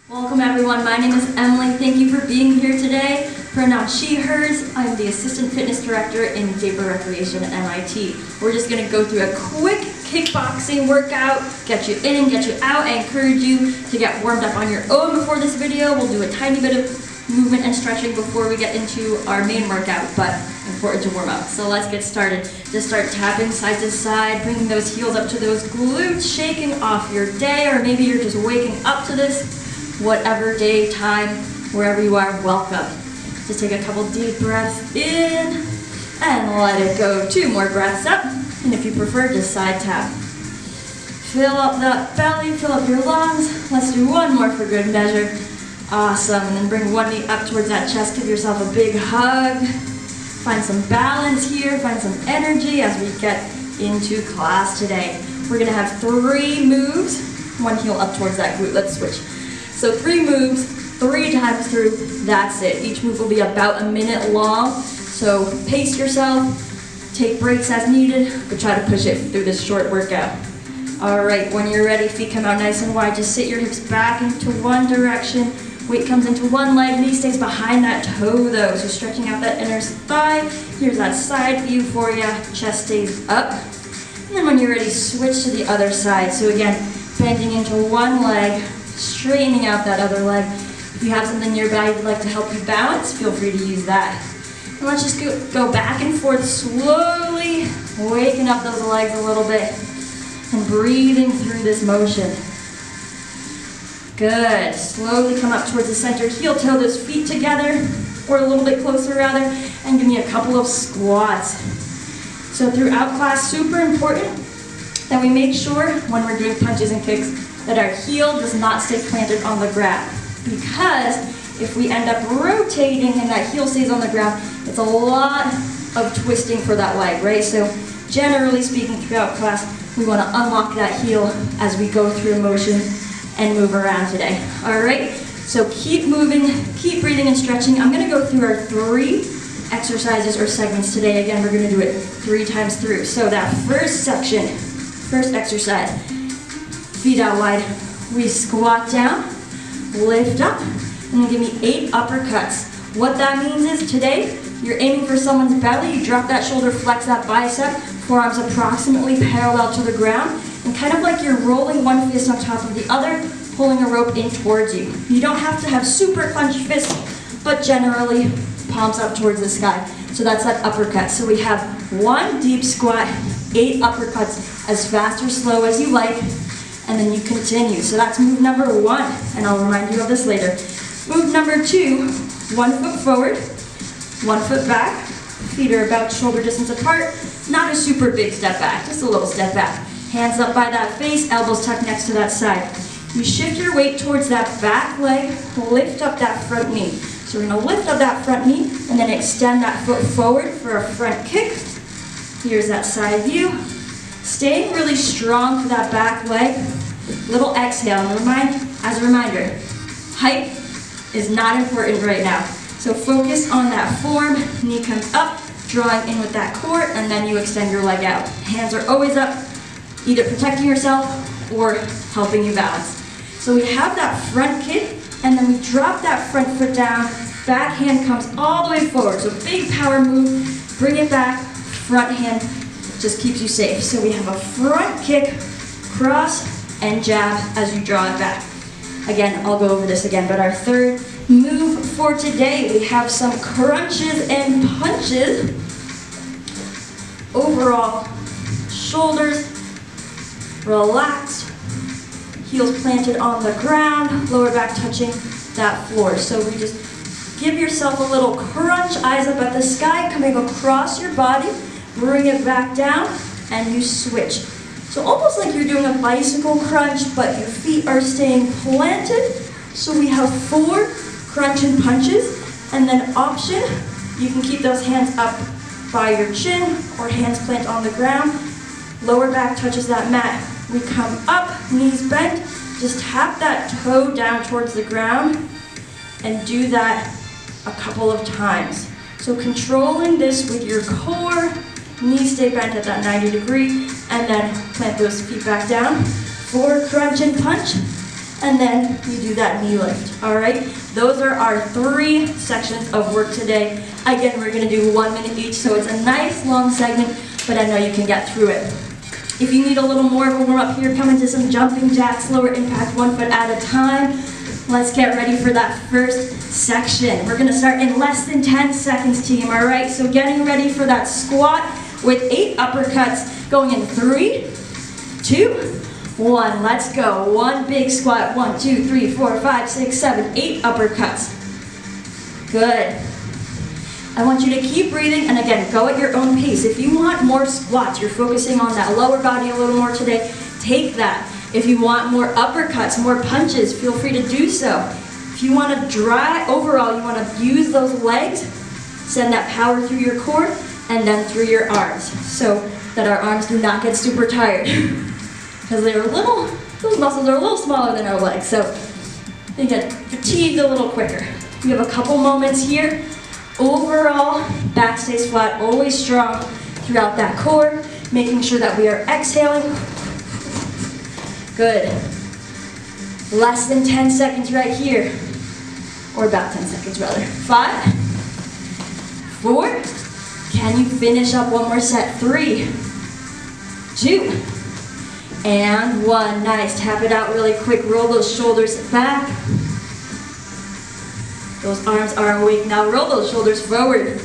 Welcome everyone, my name is Emily. Thank you for being here today. Pronoun she, hers. I'm the Assistant Fitness Director in Vapor Recreation at MIT. We're just going to go through a quick kickboxing workout, get you in, get you out. I encourage you to get warmed up on your own before this video. We'll do a tiny bit of movement and stretching before we get into our main workout, but important to warm up. So let's get started. Just start tapping side to side, bringing those heels up to those glutes, shaking off your day, or maybe you're just waking up to this. Whatever day, time, wherever you are, welcome. Just take a couple deep breaths in and let it go. 2 more breaths up, and if you prefer, just side tap. Fill up that belly, fill up your lungs. Let's do 1 more for good measure. Awesome, and then bring 1 knee up towards that chest. Give yourself a big hug. Find some balance here, find some energy as we get into class today. We're gonna have 3 moves. 1 heel up towards that glute. Let's switch. So 3 moves, 3 times through, that's it. Each move will be about a minute long. So pace yourself, take breaks as needed, but try to push it through this short workout. All right, when you're ready, feet come out nice and wide. Just sit your hips back into one direction. Weight comes into one leg, knee stays behind that toe though. So stretching out that inner thigh. Here's that side view for you. Chest stays up. And then when you're ready, switch to the other side. So again, bending into one leg, straightening out that other leg. If you have something nearby you'd like to help you balance, feel free to use that. And let's just go back and forth slowly, waking up those legs a little bit and breathing through this motion. Good. Slowly come up towards the center, heel toe those feet together, or a little bit closer rather, and give me a couple of squats. So throughout class, super important that we make sure when we're doing punches and kicks that our heel does not stay planted on the ground. Because if we end up rotating and that heel stays on the ground, it's a lot of twisting for that leg, right? So generally speaking throughout class, we want to unlock that heel as we go through motion and move around today. All right, so keep moving, keep breathing and stretching. I'm gonna go through our 3 exercises or segments today. Again, we're gonna do it 3 times through. So that first section, first exercise, feet out wide, we squat down, lift up, and then give me 8 uppercuts. What that means is today, you're aiming for someone's belly, you drop that shoulder, flex that bicep, forearms approximately parallel to the ground, and kind of like you're rolling one fist on top of the other, pulling a rope in towards you. You don't have to have super clenched fists, but generally, palms up towards the sky. So that's that uppercut. So we have 1 deep squat, 8 uppercuts, as fast or slow as you like, and then you continue. So that's move number 1, and I'll remind you of this later. Move number 2, 1 foot forward, 1 foot back, feet are about shoulder distance apart, not a super big step back, just a little step back. Hands up by that face, elbows tucked next to that side. You shift your weight towards that back leg, lift up that front knee. So we're gonna lift up that front knee, and then extend that foot forward for a front kick. Here's that side view. Staying really strong for that back leg. Little exhale, as a reminder, height is not important right now. So focus on that form, knee comes up, drawing in with that core, and then you extend your leg out. Hands are always up, either protecting yourself or helping you balance. So we have that front kick, and then we drop that front foot down, back hand comes all the way forward. So big power move, bring it back, front hand just keeps you safe. So we have a front kick, cross, and jab as you draw it back. Again, I'll go over this again, but our 3rd move for today, we have some crunches and punches. Overall, shoulders relaxed, heels planted on the ground, lower back touching that floor. So we just give yourself a little crunch, eyes up at the sky, coming across your body, bring it back down, and you switch. So almost like you're doing a bicycle crunch, but your feet are staying planted. So we have 4 crunch and punches, and then option, you can keep those hands up by your chin, or hands plant on the ground. Lower back touches that mat. We come up, knees bent, just tap that toe down towards the ground, and do that a couple of times. So controlling this with your core, knees stay bent at that 90 degree, and then plant those feet back down. 4 crunch and punch, and then you do that knee lift, all right? Those are our 3 sections of work today. Again, we're gonna do 1 minute each, so it's a nice long segment, but I know you can get through it. If you need a little more of a warm up here, come into some jumping jacks, lower impact, 1 foot at a time. Let's get ready for that first section. We're gonna start in less than 10 seconds, team, all right? So getting ready for that squat with 8 uppercuts, going in 3, 2, 1. Let's go. 1 big squat. 1, 2, 3, 4, 5, 6, 7, 8 uppercuts. Good. I want you to keep breathing, and again, go at your own pace. If you want more squats, you're focusing on that lower body a little more today, take that. If you want more uppercuts, more punches, feel free to do so. If you want to overall, you want to use those legs, send that power through your core, and then through your arms, so that our arms do not get super tired. Because those muscles are a little smaller than our legs, so they get fatigued a little quicker. We have a couple moments here. Overall, back stays flat, always strong throughout that core, making sure that we are exhaling. Good. Less than 10 seconds right here, or about 10 seconds rather. 5, 4, can you finish up one more set? 3, 2, and 1. Nice, tap it out really quick, roll those shoulders back. Those arms are awake now, roll those shoulders forward.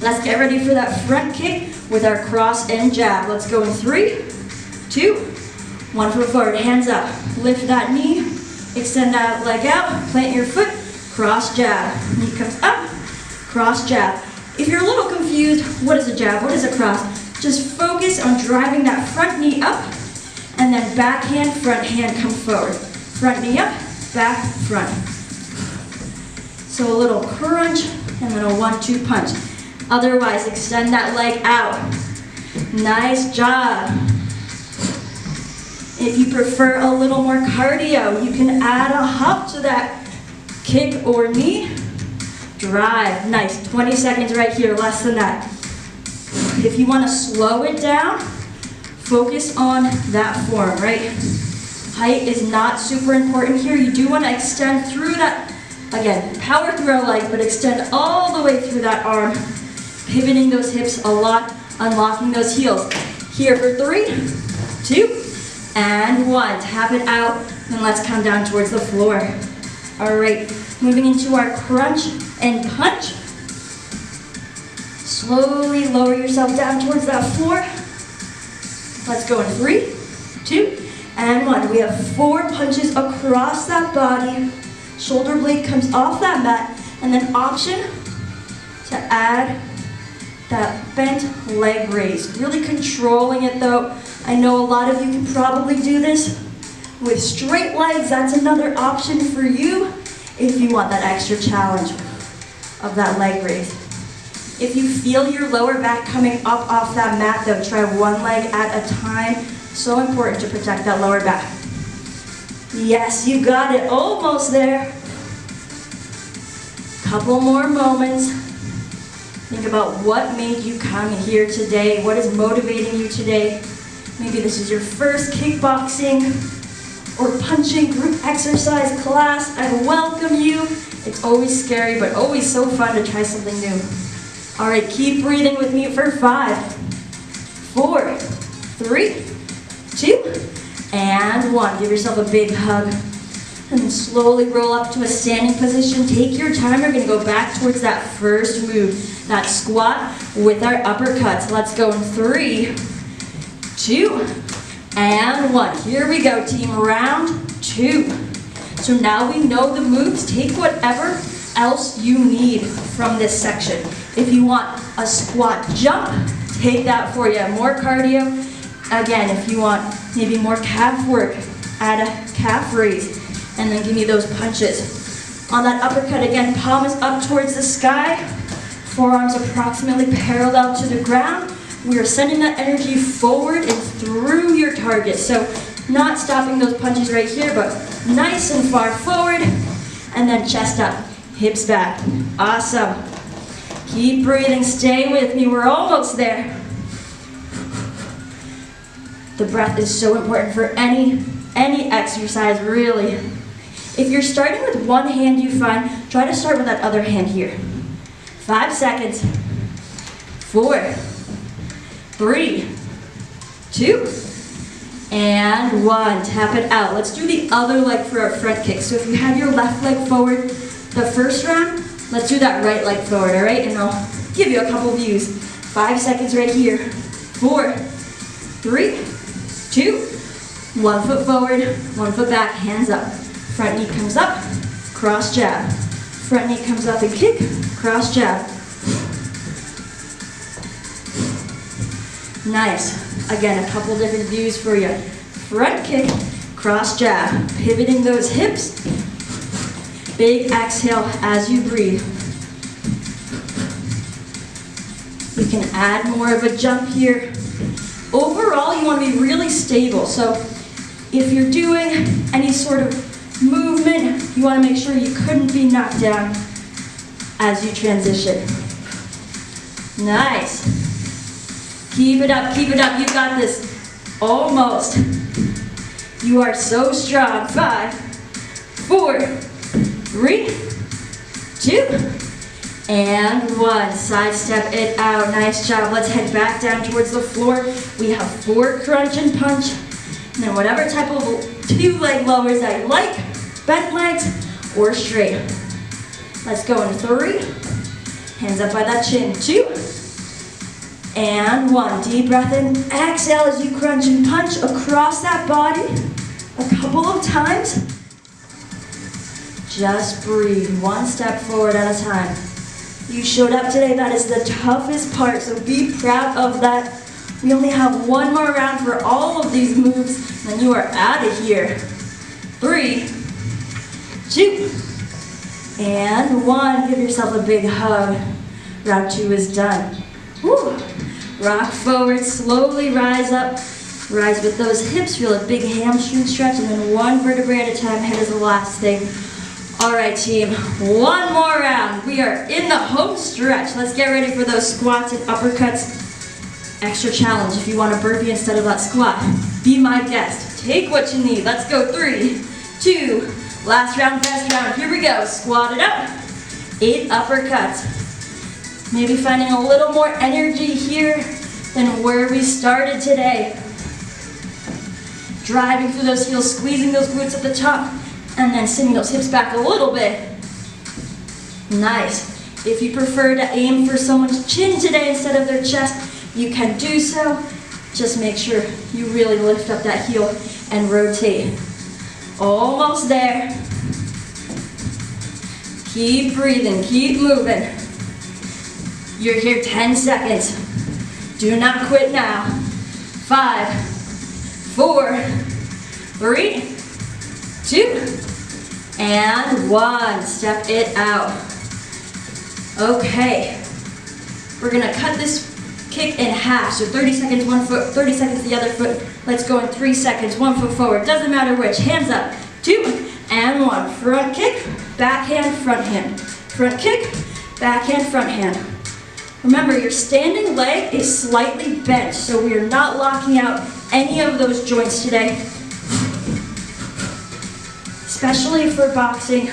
Let's get ready for that front kick with our cross and jab. Let's go in 3, 2, 1 foot forward, hands up. Lift that knee, extend that leg out, plant your foot, cross jab. Knee comes up, cross jab. If you're a little confused, what is a jab, what is a cross? Just focus on driving that front knee up, and then back hand, front hand come forward. Front knee up, back, front. So a little crunch, and then a 1-2 punch. Otherwise, extend that leg out. Nice job. If you prefer a little more cardio, you can add a hop to that kick or knee. Drive, nice, 20 seconds right here, less than that. If you want to slow it down, focus on that form, right? Height is not super important here. You do want to extend through that, again, power through our legs, but extend all the way through that arm, pivoting those hips a lot, unlocking those heels. Here for 3, 2, and 1. Tap it out, and let's come down towards the floor. All right, moving into our crunch and punch. Slowly lower yourself down towards that floor. Let's go in 3, 2, and 1. We have 4 punches across that body. Shoulder blade comes off that mat, and then option to add that bent leg raise. Really controlling it though. I know a lot of you can probably do this with straight legs. That's another option for you if you want that extra challenge of that leg raise. If you feel your lower back coming up off that mat though, try 1 leg at a time. So important to protect that lower back. Yes, you got it, almost there. Couple more moments. Think about what made you come here today. What is motivating you today? Maybe this is your first kickboxing or punching group exercise class. I welcome you. It's always scary, but always so fun to try something new. All right, keep breathing with me for 5, 4, 3, 2, and 1. Give yourself a big hug. And then slowly roll up to a standing position. Take your time. We're going to go back towards that first move, that squat with our uppercuts. Let's go in 3, 2, and 1. Here we go, team. Round 2. So now we know the moves. Take whatever else you need from this section. If you want a squat jump, take that for you. More cardio. Again, if you want maybe more calf work, add a calf raise. And then give me those punches. On that uppercut, again, palm is up towards the sky, forearms approximately parallel to the ground. We are sending that energy forward and through your target. So not stopping those punches right here, but nice and far forward, and then chest up, hips back. Awesome. Keep breathing, stay with me, we're almost there. The breath is so important for any exercise, really. If you're starting with one hand, you find, try to start with that other hand here. 5 seconds. 4, 3, 2, and 1. Tap it out. Let's do the other leg for our front kick. So if you have your left leg forward the first round, let's do that right leg forward, all right? And I'll give you a couple views. 5 seconds right here. 4, 3, 2, 1 foot forward, 1 foot back, hands up. Front knee comes up, cross jab. Front knee comes up and kick, cross jab. Nice. Again, a couple different views for you. Front kick, cross jab. Pivoting those hips. Big exhale as you breathe. You can add more of a jump here. Overall, you want to be really stable. So if you're doing any sort of movement, you want to make sure you couldn't be knocked down as you transition. Nice. Keep it up, you got this. Almost. You are so strong. 5, 4, 3, 2, and 1. Side step it out. Nice job. Let's head back down towards the floor. We have 4 crunch and punch. And then whatever type of 2 leg lowers that you like, bent legs or straight. Let's go in 3. Hands up by that chin. 2, and 1. Deep breath in. Exhale as you crunch and punch across that body a couple of times. Just breathe 1 step forward at a time. You showed up today. That is the toughest part, so be proud of that. We only have 1 more round for all of these moves, and then you are out of here. 3, 2, and 1. Give yourself a big hug. Round 2 is done. Woo. Rock forward, slowly rise up. Rise with those hips, feel a big hamstring stretch, and then 1 vertebrae at a time. Head is the last thing. All right, team, 1 more round. We are in the home stretch. Let's get ready for those squats and uppercuts. Extra challenge if you want a burpee instead of that squat. Be my guest. Take what you need. Let's go. 3, 2, last round, best round. Here we go. Squat it up. 8 uppercuts. Maybe finding a little more energy here than where we started today. Driving through those heels, squeezing those glutes at the top, and then sending those hips back a little bit. Nice. If you prefer to aim for someone's chin today instead of their chest, you can do so. Just make sure you really lift up that heel and rotate. Almost there. Keep breathing, keep moving. You're here 10 seconds. Do not quit now. 5, 4, 3, 2, and 1. Step it out. Okay. We're gonna cut this kick in half. So 30 seconds, 1 foot, 30 seconds the other foot. Let's go in 3 seconds, 1 foot forward. Doesn't matter which. Hands up. 2 and 1. Front kick, backhand, front hand. Front kick, backhand, front hand. Remember, your standing leg is slightly bent, so we are not locking out any of those joints today. Especially for boxing,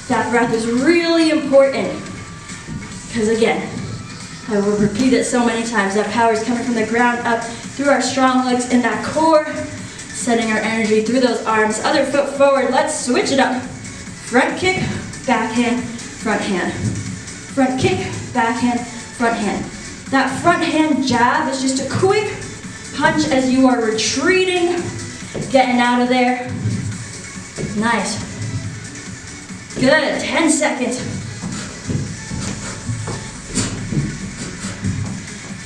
that breath is really important. Because again, I will repeat it so many times, that power is coming from the ground up through our strong legs in that core, sending our energy through those arms. Other foot forward, let's switch it up. Front kick, backhand, front hand. Front kick, backhand, front hand. That front hand jab is just a quick punch as you are retreating, getting out of there. Nice. Good, 10 seconds.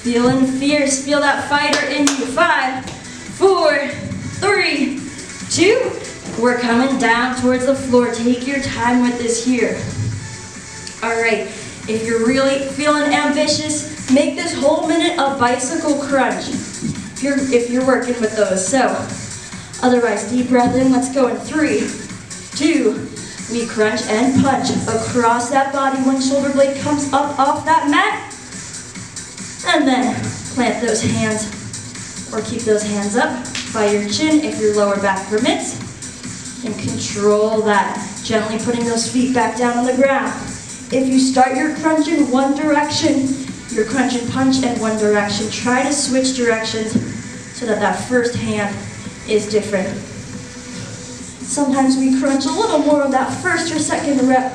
Feeling fierce, feel that fighter in you. 5, 4, 3, 2. We're coming down towards the floor. Take your time with this here. All right, if you're really feeling ambitious, make this whole minute a bicycle crunch. If you're working with those. So, otherwise, deep breath in. Let's go in 3, 2. We crunch and punch across that body. One shoulder blade comes up off that mat. And then plant those hands, or keep those hands up. by your chin if your lower back permits. And control that. Gently putting those feet back down on the ground. If you start your crunch in one direction, your crunch and punch in one direction, try to switch directions so that that first hand is different. Sometimes we crunch a little more on that first or second rep,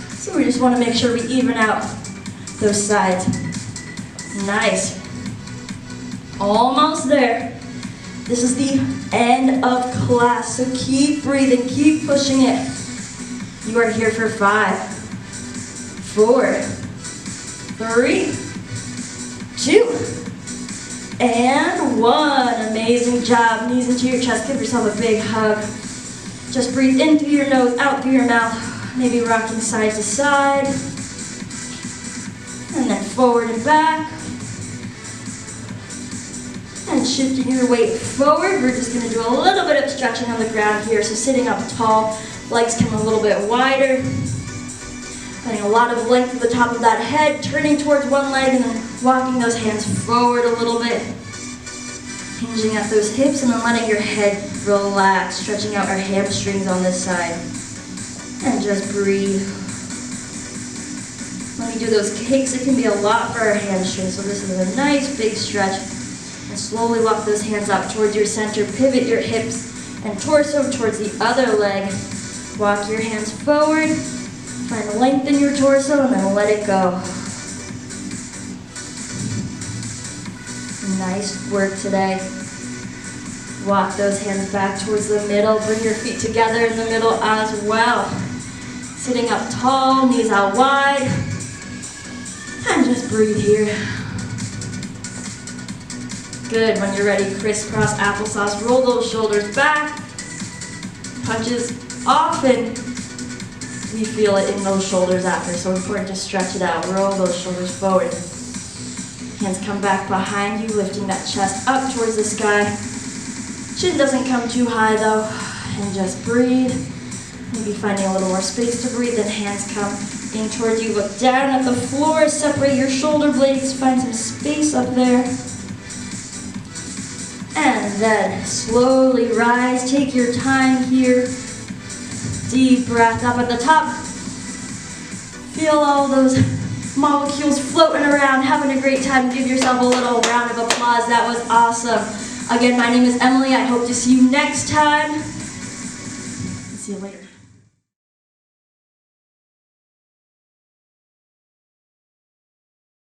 so we just want to make sure we even out those sides. Nice. Almost there. This is the end of class, so keep breathing, keep pushing it. You are here for 5, 4, 3, 2, and 1. Amazing job. Knees into your chest. Give yourself a big hug. Just breathe in through your nose, out through your mouth. Maybe rocking side to side. And then forward and back. And shifting your weight forward. We're just going to do a little bit of stretching on the ground here. So sitting up tall, legs come a little bit wider. Getting a lot of length at the top of that head, turning towards one leg and then walking those hands forward a little bit. Hinging at those hips and then letting your head relax, stretching out our hamstrings on this side. And just breathe. When we do those kicks, it can be a lot for our hamstrings, so this is a nice big stretch. And slowly walk those hands up towards your center, pivot your hips and torso towards the other leg. Walk your hands forward, find length in your torso, and then let it go. Nice work today. Walk those hands back towards the middle, bring your feet together in the middle as well. Sitting up tall, knees out wide, and just breathe here. Good. When you're ready, crisscross applesauce. Roll those shoulders back. Punches often. We feel it in those shoulders after, so important to stretch it out. Roll those shoulders forward. Hands come back behind you, lifting that chest up towards the sky. Chin doesn't come too high though. And just breathe. Maybe finding a little more space to breathe, then hands come in towards you. Look down at the floor, separate your shoulder blades, find some space up there. And then slowly rise, take your time here. Deep breath up at the top. Feel all those molecules floating around, having a great time. Give yourself a little round of applause. That was awesome. Again, my name is Emily. I hope to see you next time. See you later.